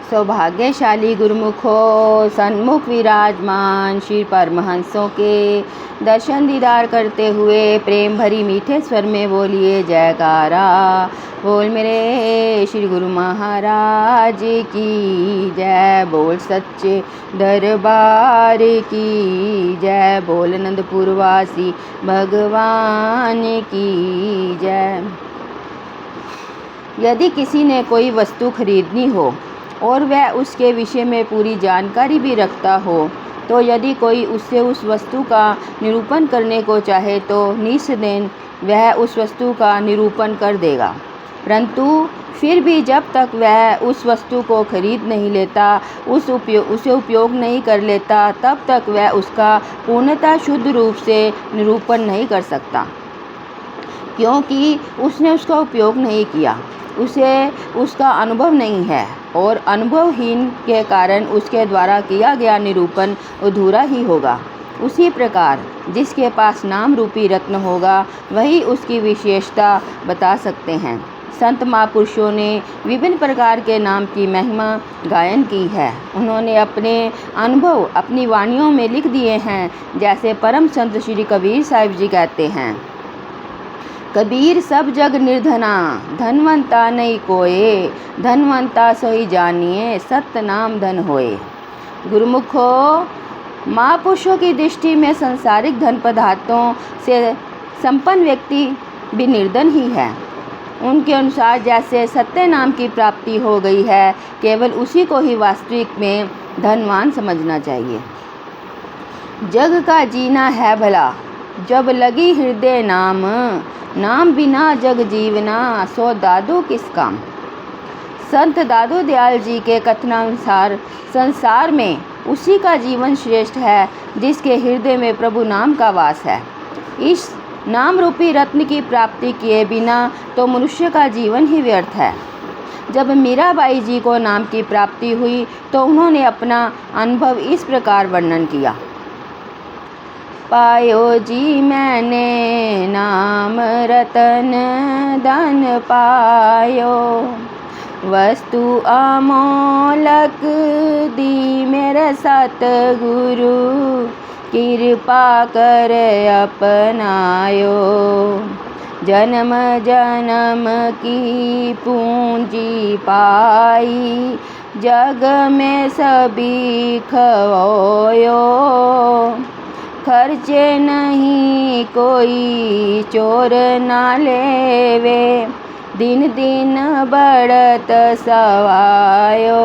सौभाग्यशाली गुरुमुखो सन्मुख विराजमान श्री परमहंसों के दर्शन दीदार करते हुए प्रेम भरी मीठे स्वर में बोलिए जयकारा। बोल मेरे श्री गुरु महाराज की जय, बोल सच्चे दरबार की जय, बोल नंदपुरवासी भगवान की जय। यदि किसी ने कोई वस्तु खरीदनी हो और वह उसके विषय में पूरी जानकारी भी रखता हो, तो यदि कोई उससे उस वस्तु का निरूपण करने को चाहे तो निस्संदेह वह उस वस्तु का निरूपण कर देगा। परंतु फिर भी जब तक वह उस वस्तु को खरीद नहीं लेता, उसे उपयोग नहीं कर लेता, तब तक वह उसका पूर्णतः शुद्ध रूप से निरूपण नहीं कर सकता, क्योंकि उसने उसका उपयोग नहीं किया, उसे उसका अनुभव नहीं है और अनुभवहीन के कारण उसके द्वारा किया गया निरूपण अधूरा ही होगा। उसी प्रकार जिसके पास नाम रूपी रत्न होगा वही उसकी विशेषता बता सकते हैं। संत महापुरुषों ने विभिन्न प्रकार के नाम की महिमा गायन की है। उन्होंने अपने अनुभव अपनी वाणियों में लिख दिए हैं। जैसे परम संत श्री कबीर साहिब जी कहते हैं, कबीर सब जग निर्धना, धनवंता नहीं कोय, धनवंता सोई जानिए, सत्य नाम धन होए। गुरुमुखो, महापुरुषों की दृष्टि में संसारिक धन पदार्थों से संपन्न व्यक्ति भी निर्धन ही है। उनके अनुसार जैसे सत्य नाम की प्राप्ति हो गई है, केवल उसी को ही वास्तविक में धनवान समझना चाहिए। जग का जीना है भला, जब लगी हृदय नाम, नाम बिना जग जीवना, सो दादू किस काम। संत दादू दयाल जी के कथनानुसार संसार में उसी का जीवन श्रेष्ठ है जिसके हृदय में प्रभु नाम का वास है। इस नाम रूपी रत्न की प्राप्ति किए बिना तो मनुष्य का जीवन ही व्यर्थ है। जब मीराबाई जी को नाम की प्राप्ति हुई तो उन्होंने अपना अनुभव इस प्रकार वर्णन किया, पायो जी मैंने नाम रतन धन पायो, वस्तु अमोलक दी मेरे सतगुरु, कृपा कर अपनायो। जन्म जन्म की पूंजी पाई, जग में सभी खोयो, खर्चे नहीं कोई चोर ना लेवे, दिन दिन बढ़त सवायो,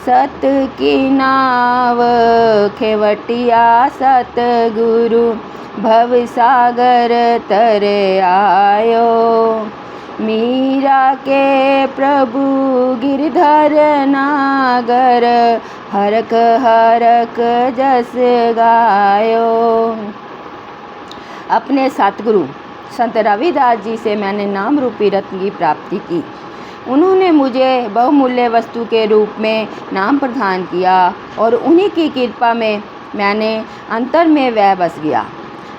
सत की नाव खेवटिया सतगुरु, भव सागर तर आयो। मीरा के प्रभु गिरधर नागर, हरक हरक जस गायो। अपने सतगुरु संत रविदास जी से मैंने नाम रूपी रत्न की प्राप्ति की। उन्होंने मुझे बहुमूल्य वस्तु के रूप में नाम प्रदान किया और उन्हीं की कृपा में मैंने अंतर में वह बस गया।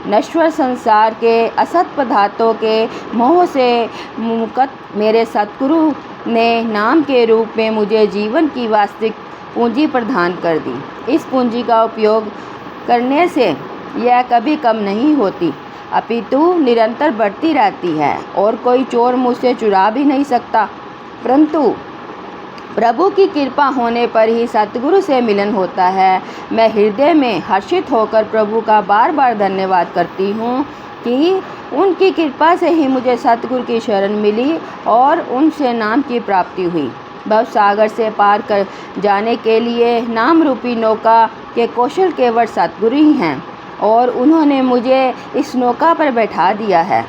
नश्वर संसार के असत पदार्थों के मोह से मुक्त मेरे सतगुरु ने नाम के रूप में मुझे जीवन की वास्तविक पूंजी प्रदान कर दी। इस पूंजी का उपयोग करने से यह कभी कम नहीं होती, अपितु निरंतर बढ़ती रहती है और कोई चोर मुझसे चुरा भी नहीं सकता। परंतु प्रभु की कृपा होने पर ही सतगुरु से मिलन होता है। मैं हृदय में हर्षित होकर प्रभु का बार बार धन्यवाद करती हूँ कि उनकी कृपा से ही मुझे सतगुरु की शरण मिली और उनसे नाम की प्राप्ति हुई। भव सागर से पार कर जाने के लिए नाम रूपी नौका के कौशल केवल सतगुरु ही हैं और उन्होंने मुझे इस नौका पर बैठा दिया है।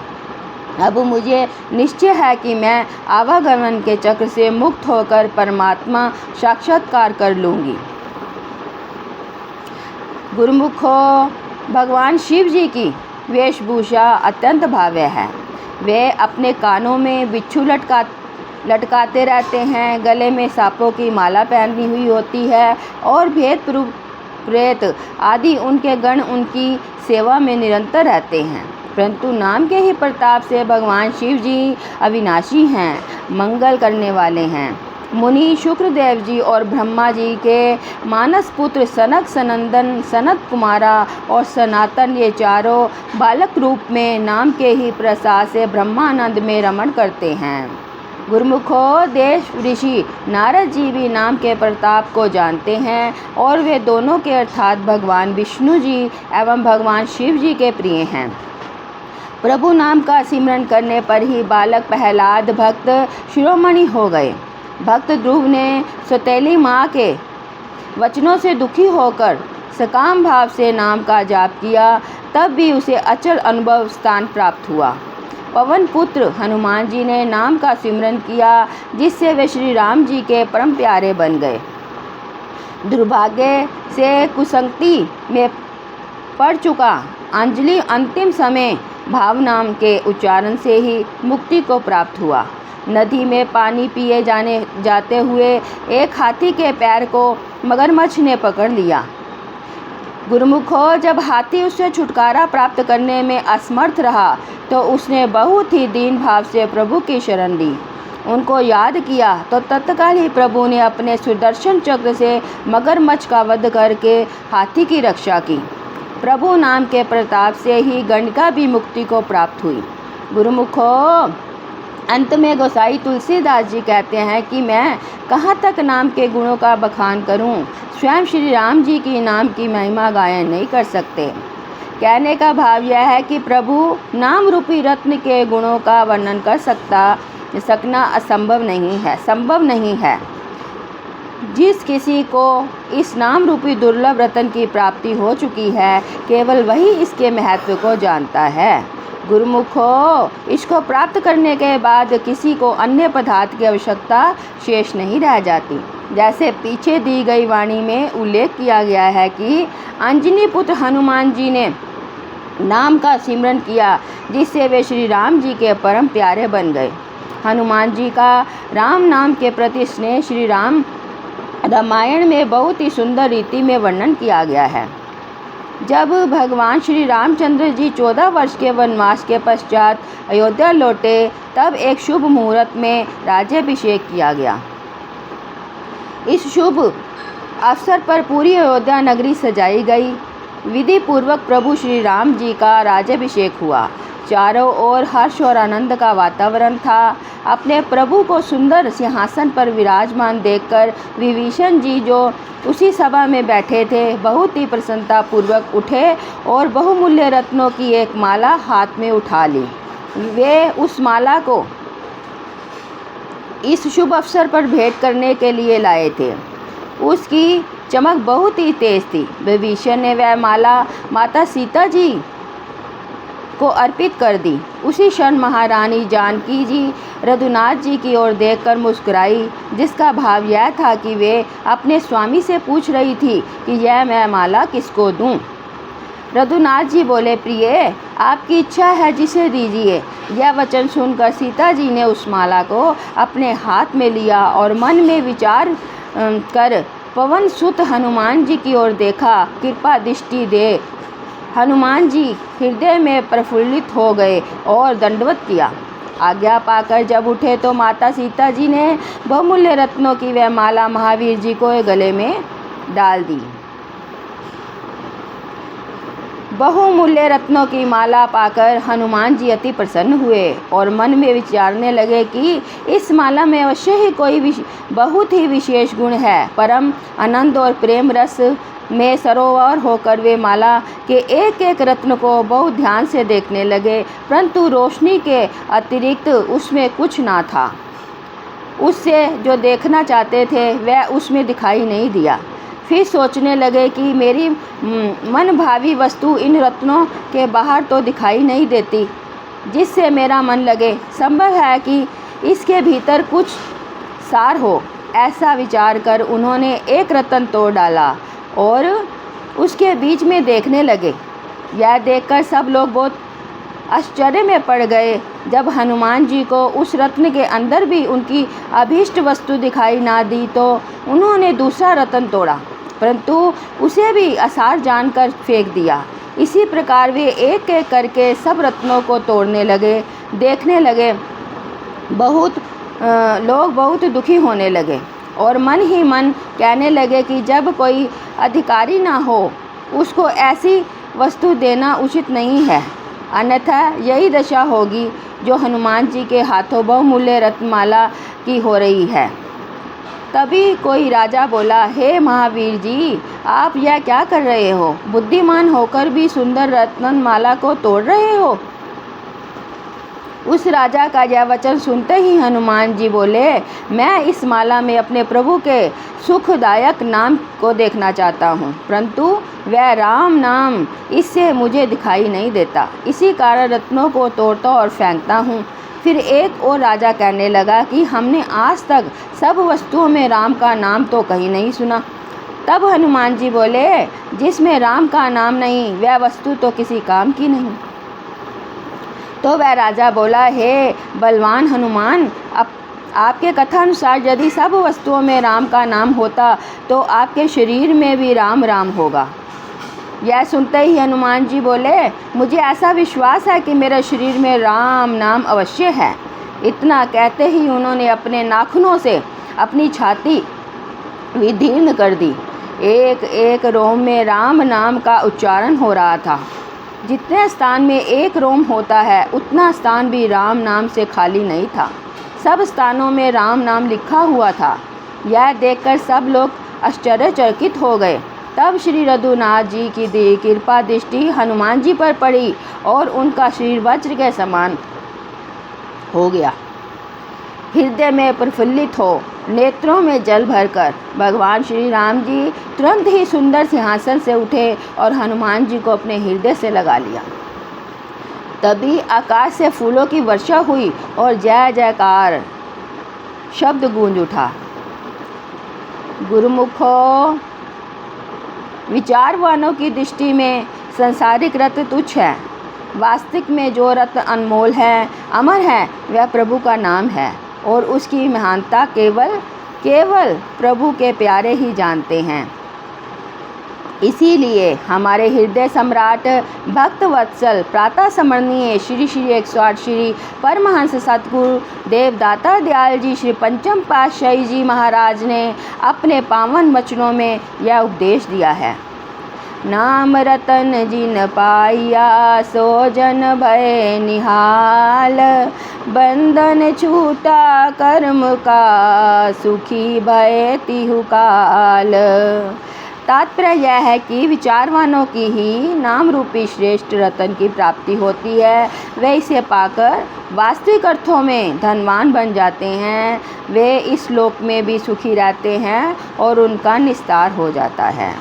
अब मुझे निश्चय है कि मैं आवागमन के चक्र से मुक्त होकर परमात्मा साक्षात्कार कर लूँगी। गुरुमुखो, भगवान शिव जी की वेशभूषा अत्यंत भव्य है। वे अपने कानों में बिच्छू लटकाते रहते हैं, गले में सांपों की माला पहनी हुई होती है और भेद प्रेत आदि उनके गण उनकी सेवा में निरंतर रहते हैं। परंतु नाम के ही प्रताप से भगवान शिव जी अविनाशी हैं, मंगल करने वाले हैं। मुनि शुक्रदेव जी और ब्रह्मा जी के मानस पुत्र सनक, सनंदन, सनत कुमारा और सनातन, ये चारों बालक रूप में नाम के ही प्रसाद से ब्रह्मानंद में रमण करते हैं। गुरुमुखो, देश ऋषि नारद जी भी नाम के प्रताप को जानते हैं और वे दोनों के अर्थात भगवान विष्णु जी एवं भगवान शिव जी के प्रिय हैं। प्रभु नाम का सिमरन करने पर ही बालक प्रहलाद भक्त शिरोमणि हो गए। भक्त ध्रुव ने सौतेली माँ के वचनों से दुखी होकर सकाम भाव से नाम का जाप किया, तब भी उसे अचल अनुभव स्थान प्राप्त हुआ। पवन पुत्र हनुमान जी ने नाम का सिमरन किया, जिससे वे श्री राम जी के परम प्यारे बन गए। दुर्भाग्य से कुसंगति में पड़ चुका अंजलि अंतिम समय भाव नाम के उच्चारण से ही मुक्ति को प्राप्त हुआ। नदी में पानी पिए जाते हुए एक हाथी के पैर को मगरमच्छ ने पकड़ लिया। गुरुमुखो, जब हाथी उससे छुटकारा प्राप्त करने में असमर्थ रहा तो उसने बहुत ही दीन भाव से प्रभु की शरण ली। उनको याद किया तो तत्काल ही प्रभु ने अपने सुदर्शन चक्र से मगरमच्छ का वध करके हाथी की रक्षा की। प्रभु नाम के प्रताप से ही गणिका भी मुक्ति को प्राप्त हुई। गुरुमुखो, अंत में गोसाई तुलसीदास जी कहते हैं कि मैं कहाँ तक नाम के गुणों का बखान करूं, स्वयं श्री राम जी की नाम की महिमा गायन नहीं कर सकते। कहने का भाव यह है कि प्रभु नाम रूपी रत्न के गुणों का वर्णन कर सकना असंभव नहीं है, संभव नहीं है। जिस किसी को इस नाम रूपी दुर्लभ रत्न की प्राप्ति हो चुकी है, केवल वही इसके महत्व को जानता है। गुरुमुखो, इसको प्राप्त करने के बाद किसी को अन्य पदार्थ की आवश्यकता शेष नहीं रह जाती। जैसे पीछे दी गई वाणी में उल्लेख किया गया है कि अंजनी पुत्र हनुमान जी ने नाम का सिमरन किया, जिससे वे श्री राम जी के परम प्यारे बन गए। हनुमान जी का राम नाम के प्रति स्नेह श्री राम रामायण में बहुत ही सुंदर रीति में वर्णन किया गया है। जब भगवान श्री रामचंद्र जी 14 वर्ष के वनवास के पश्चात अयोध्या लौटे, तब एक शुभ मुहूर्त में राज्याभिषेक किया गया। इस शुभ अवसर पर पूरी अयोध्या नगरी सजाई गई। विधि पूर्वक प्रभु श्री राम जी का राज्याभिषेक हुआ। चारों ओर हर्ष और आनंद का वातावरण था। अपने प्रभु को सुंदर सिंहासन पर विराजमान देखकर विभीषण जी, जो उसी सभा में बैठे थे, बहुत ही प्रसन्नता पूर्वक उठे और बहुमूल्य रत्नों की एक माला हाथ में उठा ली। वे उस माला को इस शुभ अवसर पर भेंट करने के लिए लाए थे। उसकी चमक बहुत ही तेज थी। विभीषण ने वह माला माता सीता जी को अर्पित कर दी। उसी क्षण महारानी जानकी जी रघुनाथ जी की ओर देखकर मुस्कुराई, जिसका भाव यह था कि वे अपने स्वामी से पूछ रही थी कि यह मैं माला किसको दूं। रघुनाथ जी बोले, प्रिय, आपकी इच्छा है जिसे दीजिए। यह वचन सुनकर सीता जी ने उस माला को अपने हाथ में लिया और मन में विचार कर पवन सुत हनुमान जी की ओर देखा। कृपा दृष्टि दे। हनुमान जी हृदय में प्रफुल्लित हो गए और दंडवत किया। आज्ञा पाकर जब उठे तो माता सीता जी ने बहुमूल्य रत्नों की वह माला महावीर जी को गले में डाल दी। बहुमूल्य रत्नों की माला पाकर हनुमान जी अति प्रसन्न हुए और मन में विचारने लगे कि इस माला में अवश्य ही कोई बहुत ही विशेष गुण है। परम आनंद और प्रेम रस में सरोवर होकर वे माला के एक एक रत्न को बहुत ध्यान से देखने लगे, परंतु रोशनी के अतिरिक्त उसमें कुछ ना था। उससे जो देखना चाहते थे वह उसमें दिखाई नहीं दिया। फिर सोचने लगे कि मेरी मन भावी वस्तु इन रत्नों के बाहर तो दिखाई नहीं देती, जिससे मेरा मन लगे। संभव है कि इसके भीतर कुछ सार हो। ऐसा विचार कर उन्होंने एक रत्न तोड़ डाला और उसके बीच में देखने लगे। यह देखकर सब लोग बहुत आश्चर्य में पड़ गए। जब हनुमान जी को उस रत्न के अंदर भी उनकी अभीष्ट वस्तु दिखाई ना दी तो उन्होंने दूसरा रत्न तोड़ा, परंतु उसे भी असार जानकर फेंक दिया। इसी प्रकार वे एक एक करके सब रत्नों को तोड़ने लगे, देखने लगे। बहुत लोग बहुत दुखी होने लगे और मन ही मन कहने लगे कि जब कोई अधिकारी ना हो उसको ऐसी वस्तु देना उचित नहीं है, अन्यथा यही दशा होगी जो हनुमान जी के हाथों बहुमूल्य रत्नमाला की हो रही है। तभी कोई राजा बोला, हे महावीर जी, आप यह क्या कर रहे हो? बुद्धिमान होकर भी सुंदर रत्नमाला को तोड़ रहे हो। उस राजा का यह वचन सुनते ही हनुमान जी बोले, मैं इस माला में अपने प्रभु के सुखदायक नाम को देखना चाहता हूँ, परंतु वह राम नाम इससे मुझे दिखाई नहीं देता, इसी कारण रत्नों को तोड़ता और फेंकता हूँ। फिर एक और राजा कहने लगा कि हमने आज तक सब वस्तुओं में राम का नाम तो कहीं नहीं सुना। तब हनुमान जी बोले, जिसमें राम का नाम नहीं वह वस्तु तो किसी काम की नहीं। तो वह राजा बोला, हे बलवान हनुमान, आपके कथानुसार यदि सब वस्तुओं में राम का नाम होता तो आपके शरीर में भी राम राम होगा। यह सुनते ही हनुमान जी बोले, मुझे ऐसा विश्वास है कि मेरे शरीर में राम नाम अवश्य है। इतना कहते ही उन्होंने अपने नाखूनों से अपनी छाती विदीर्ण कर दी। एक एक रोम में राम नाम का उच्चारण हो रहा था। जितने स्थान में एक रोम होता है उतना स्थान भी राम नाम से खाली नहीं था। सब स्थानों में राम नाम लिखा हुआ था। यह देखकर सब लोग आश्चर्यचकित हो गए। तब श्री रघुनाथ जी की कृपा दृष्टि हनुमान जी पर पड़ी और उनका शरीर वज्र के समान हो गया। हृदय में प्रफुल्लित हो, नेत्रों में जल भरकर भगवान श्री राम जी तुरंत ही सुंदर सिंहासन से उठे और हनुमान जी को अपने हृदय से लगा लिया। तभी आकाश से फूलों की वर्षा हुई और जय जयकार शब्द गूंज उठा। गुरुमुखों, विचारवानों की दृष्टि में संसारिक रत्न तुच्छ है। वास्तविक में जो रत्न अनमोल है, अमर है, वह प्रभु का नाम है और उसकी महानता केवल प्रभु के प्यारे ही जानते हैं। इसीलिए हमारे हृदय सम्राट भक्त वत्सल प्रातः स्मरणीय श्री श्री 108 श्री परमहंस सतगुरु देवदाता दयाल जी श्री पंचम पातशाही जी महाराज ने अपने पावन वचनों में यह उपदेश दिया है। नाम रतन जिन पाइया सो जन भय निहाल, बंधन छूटा कर्म का सुखी भय तिहु काल। तात्पर्य यह है कि विचारवानों की ही नाम रूपी श्रेष्ठ रतन की प्राप्ति होती है। वे इसे पाकर वास्तविक अर्थों में धनवान बन जाते हैं। वे इस लोक में भी सुखी रहते हैं और उनका निस्तार हो जाता है।